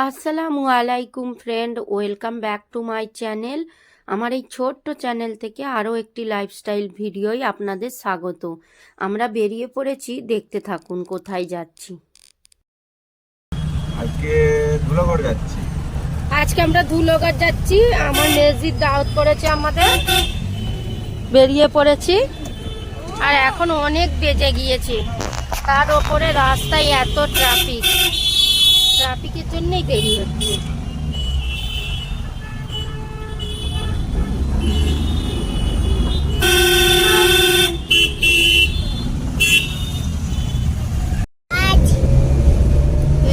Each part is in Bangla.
আসসালামু আলাইকুম friend, welcome back to my channel. আমার এই ছোট্ট চ্যানেল থেকে আরও একটি লাইফস্টাইল ভিডিওয় আপনাদের স্বাগত। আমরা বেরিয়ে পড়েছি, দেখতে থাকুন কোথায় যাচ্ছি। আজকে ধুলাগড় যাচ্ছি। আজকে আমরা ধুলাগড় যাচ্ছি। আমার মেজির দাওয়াত করেছে আমাদের, বেরিয়ে পড়েছি। আর এখন অনেক বেজে গিয়েছে, তার ওপরে রাস্তায় এত ট্রাফিকের জন্যই দেরি হচ্ছে।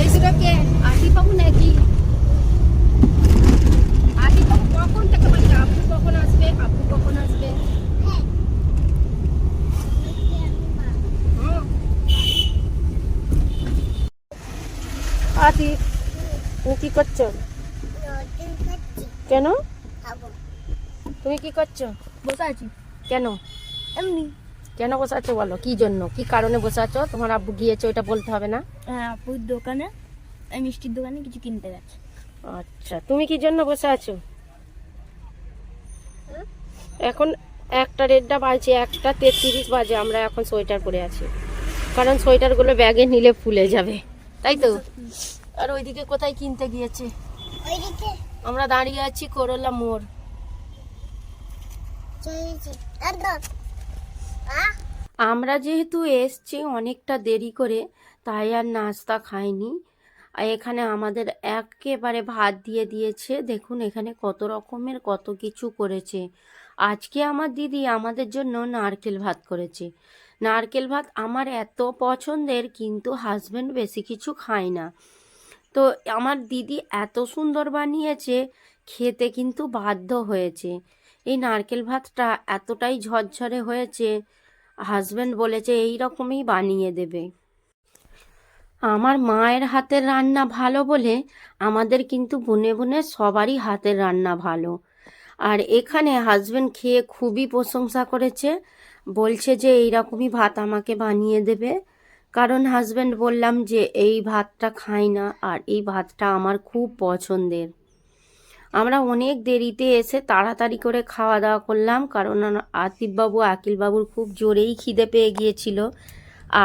এই দুটোকে আসি পাবো নাকি? কখন থেকে বলছে আপু কখন আসবে, আপু কখন আসবে? আতিফ, তুমি কি করছো? কেন? তুমি কি করছো? বসে আছি কেন? এমনি। কেন বসে আছো বলো, কি জন্য, কি কারণে বসে আছো? তোমার আব্বু গিয়েছে, ওইটা বলতে হবে না? হ্যাঁ, আপুর দোকানে, এই মিষ্টির দোকানে কিছু কিনতে গেছে। আচ্ছা, তুমি কি জন্য বসে আছো? এখন 1:30 বাজে, 1:33 বাজে, আমরা এখন সোয়েটার পরে আছি, কারণ সোয়েটারগুলো ব্যাগে নিলে ফুলে যাবে, তাই তো। আর ওইদিকে কোথায় কিনতে গিয়েছে? আমরা দাঁড়িয়ে আছি করলা মোড়। আমরা যেহেতু এসছি অনেকটা দেরি করে, তাই আর নাস্তা খাইনি। আর এখানে আমাদের একেবারে ভাত দিয়ে দিয়েছে। দেখুন এখানে কত রকমের কত কিছু করেছে। আজকে আমার দিদি আমাদের জন্য নারকেল ভাত করেছে। নারকেল ভাত আমার এত পছন্দের, কিন্তু হাজবেন্ড বেশি কিছু খায় না। তো আমার দিদি এত সুন্দর বানিয়েছে, খেতে কিন্তু বাধ্য হয়েছে। এই নারকেল ভাতটা এতটাই ঝরঝরে হয়েছে, হাজবেন্ড বলেছে এই রকমই বানিয়ে দেবে। আমার মায়ের হাতের রান্না ভালো বলে আমাদের কিন্তু বনে বনে সবারই হাতের রান্না ভালো। আর এখানে হাজবেন্ড খেয়ে খুবই প্রশংসা করেছে, বলছে যে এই রকমই ভাত আমাকে বানিয়ে দেবে। কারণ হাজবেন্ড বললাম যে এই ভাতটা খাই না, আর এই ভাতটা আমার খুব পছন্দের। আমরা অনেক দেরিতে এসে তাড়াতাড়ি করে খাওয়া দাওয়া করলাম, কারণ আতিফবাবু আকিলবাবুর খুব জোরেই খিদে পেয়ে গিয়েছিল।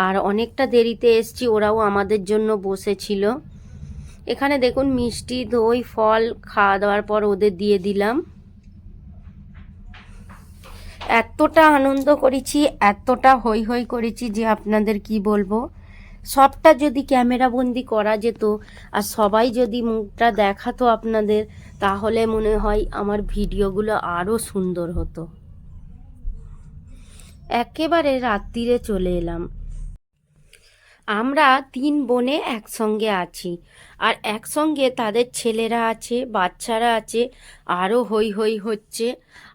আর অনেকটা দেরিতে এসছি, ওরাও আমাদের জন্য বসেছিল। এখানে দেখুন মিষ্টি দই ফল খাওয়া দাওয়ার পর ওদের দিয়ে দিলাম। এতটা আনন্দ করেছি, এতটা হই হই করেছি যে আপনাদের কি বলবো। সবটা যদি ক্যামেরা বন্দি করা যেত আর সবাই যদি মুখটা দেখাতো আপনাদের, তাহলে মনে হয় আমার ভিডিওগুলো আরও সুন্দর হতো। একেবারে রাত্রিরে চলে এলাম। আমরা 3 বোনে একসঙ্গে আছি, আর একসঙ্গে তাদের ছেলেরা আছে, বাচ্চারা আছে, আরও হই হই হচ্ছে।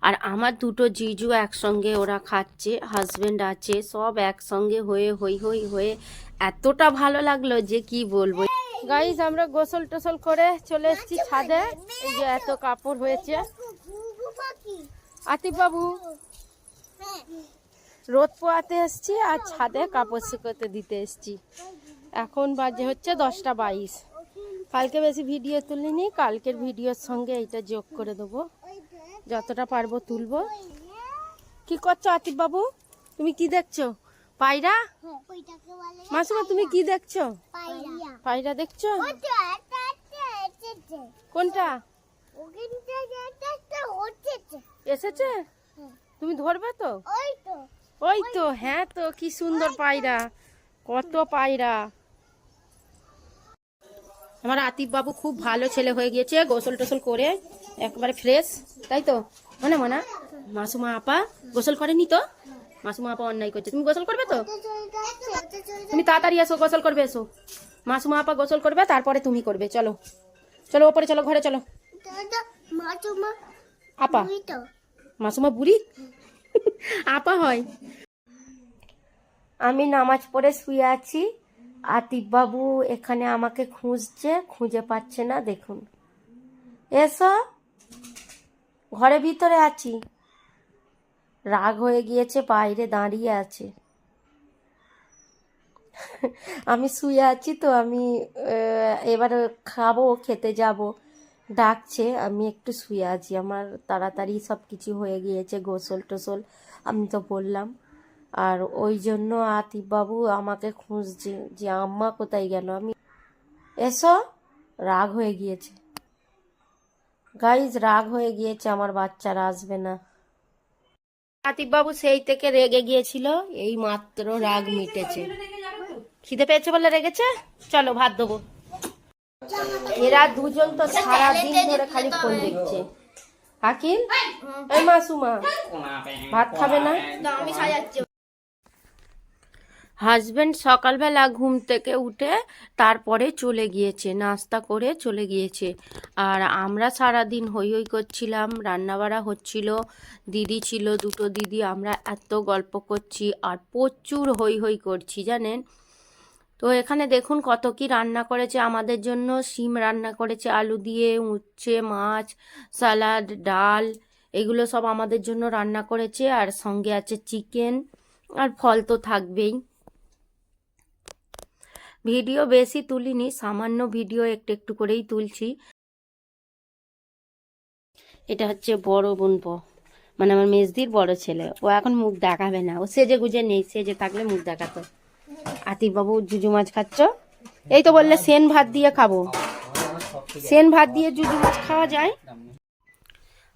আর আমার দুটো জিজু একসঙ্গে ওরা খাচ্ছে, হাজবেন্ড আছে, সব একসঙ্গে হয়ে হই হই হয়ে এতটা ভালো লাগলো যে কি বলবো। গাইস, আমরা গোসল টোসল করে চলে এসেছি ছাদে। এই যে এত কাপড় হয়েছে। আতিফ বাবু, রোদ পোয়াতে এসছি আর ছাদে কাপড় শুকোতে দিতে এসছি। এখন বাজে হচ্ছে 10:22। কালকে বেশি ভিডিও তুলিনি, কালকের ভিডিওর সঙ্গে এইটা যোগ করে দেবো, যতটা পারবো তুলবো। কি করছো আতিফ বাবু? তুমি কি দেখছো? পায়রা? মাসুমা তুমি কি দেখছো? পায়রা দেখছো? কোনটা এসেছে? তুমি ধরবে তো? ওই তো, হ্যাঁ তো, কি সুন্দর পায়রা, কত পায়রা। আমার আতিফ বাবু খুব ভালো ছেলে হয়ে গিয়েছে, গোসল টোসল করে একবারে ফ্রেশ, তাই তো মনে মনে। মাসুমা আপা গোসল করেনি তো? মাসুমা আপা অন্যায় করছে, তুমি গোসল করবে তো? তুমি তাড়াতাড়ি এসো, গোসল করবে, এসো। মাসুমা আপা গোসল করবে, তারপরে তুমি করবে। চলো চলো, ওপরে চলো, ঘরে চলো। আপা? মাসুমা বুড়ি? আপা হয়। আমি নামাজ পড়ে শুয়ে আছি, আতিফ বাবু এখানে আমাকে খুঁজছে, খুঁজে পাচ্ছে না। দেখুন, এসো, ঘরে ভিতরে আছি। রাগ হয়ে গিয়েছে, বাইরে দাঁড়িয়ে আছে। আমি শুয়ে আছি তো আমি এবার খাবো, খেতে যাব, ডাকছে, আমি একটু শুয়ে আছি। আমার তাড়াতাড়ি সব কিছু হয়ে গিয়েছে, গোসল টোসল আমি তো বললাম। আর ওই জন্য আতিফ বাবু আমাকে খুঁজছে যে আম্মা কোথায় গেল। আমি এসো, রাগ হয়ে গিয়েছে গাইজ, রাগ হয়ে গিয়েছে, আমার বাচ্চারা আসবে না। আতিফ বাবু সেই থেকে রেগে গিয়েছিল, এই মাত্র রাগ মিটেছে। খিদে পেয়েছে বলে রেগেছে, চলো ভাত দেবো। এরা দুজন তো সারা দিন ধরে খালি ফোন দেখছে। আকিল, এই মাসুমা, ভাত খাবে না? আমি সাজাচ্ছি। হাজবেন্ড সকালবেলা ঘুম থেকে উঠে তারপরে চলে গিয়েছে, নাস্তা করে চলে গিয়েছে। আর আমরা সারাদিন হই হই করছিলাম, রান্নাবাড়া হচ্ছিল, দিদি ছিল, দুটো দিদি, আমরা এত গল্প করছি আর প্রচুর হই হই করছি জানেন। তো এখানে দেখুন কত কি রান্না করেছে আমাদের জন্য। শিম রান্না করেছে আলু দিয়ে, উচ্ছে, মাছ, সালাড, ডাল, এগুলো সব আমাদের জন্য রান্না করেছে। আর সঙ্গে আছে চিকেন, আর ফল তো থাকবেই। ভিডিও বেশি তুলিনি, সামান্য ভিডিও একটু একটু করেই তুলছি। এটা হচ্ছে বড় বোন মানে আমার মেজদির বড় ছেলে। ও এখন মুখ দেখাবে না, ও সেজে গুজে নেই, সেজে থাকলে মুখ দেখাতো। আতিফ বাবু জুজু মাছ খাচ্ছ? এই তো বললে সেন ভাত দিয়ে খাবো। সেন ভাত দিয়ে জুজু মাছ খাওয়া যায়?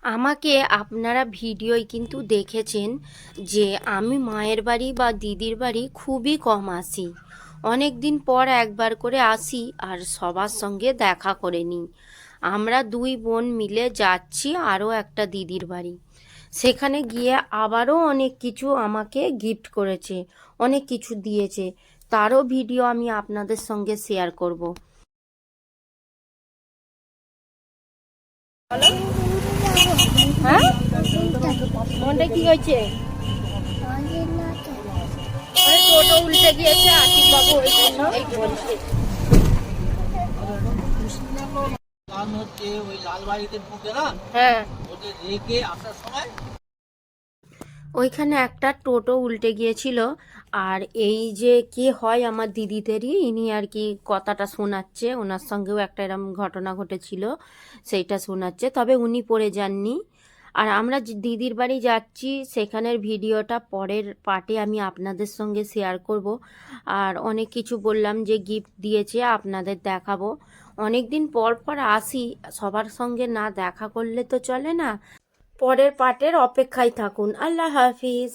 আমাকে আপনারা ভিডিওয় কিন্তু দেখেছেন যে আমি মায়ের বাড়ি বা দিদির বাড়ি খুবই কম আসি। অনেক দিন পর একবার করে আসি আর সবার সঙ্গে দেখা করে নিই। আমরা দুই বোন মিলে যাচ্ছি আরও একটা দিদির বাড়ি। সেখানে গিয়ে আবারও অনেক কিছু আমাকে গিফট করেছে, অনেক কিছু দিয়েছে, তারও ভিডিও আমি আপনাদের সঙ্গে শেয়ার করব। হ্যাঁ, মনটা কি হয়েছে? টোটো উল্টে গিয়েছে, আতিফ বাবু ওই জন্য এই বলছে। হচ্ছে ওই লাল বাড়িতে ঢুকে না, হ্যাঁ, ওদের রেখে আসার সময় ওইখানে একটা টোটো উল্টে গিয়েছিল। আর এই যে কে হয় আমার দিদিদেরই, ইনি আর কি কথাটা শোনাচ্ছে, ওনার সঙ্গেও একটা এরম ঘটনা ঘটেছিল, সেইটা শোনাচ্ছে, তবে উনি পড়ে যাননি। আর আমরা যে দিদির বাড়ি যাচ্ছি সেখানের ভিডিওটা পরের পার্টে আমি আপনাদের সঙ্গে শেয়ার করব। আর অনেক কিছু বললাম যে গিফট দিয়েছে আপনাদের দেখাবো। অনেক দিন পর পর আসি, সবার সঙ্গে না দেখা করলে তো চলে না। পরের পার্টের অপেক্ষায় থাকুন। আল্লাহ হাফিজ।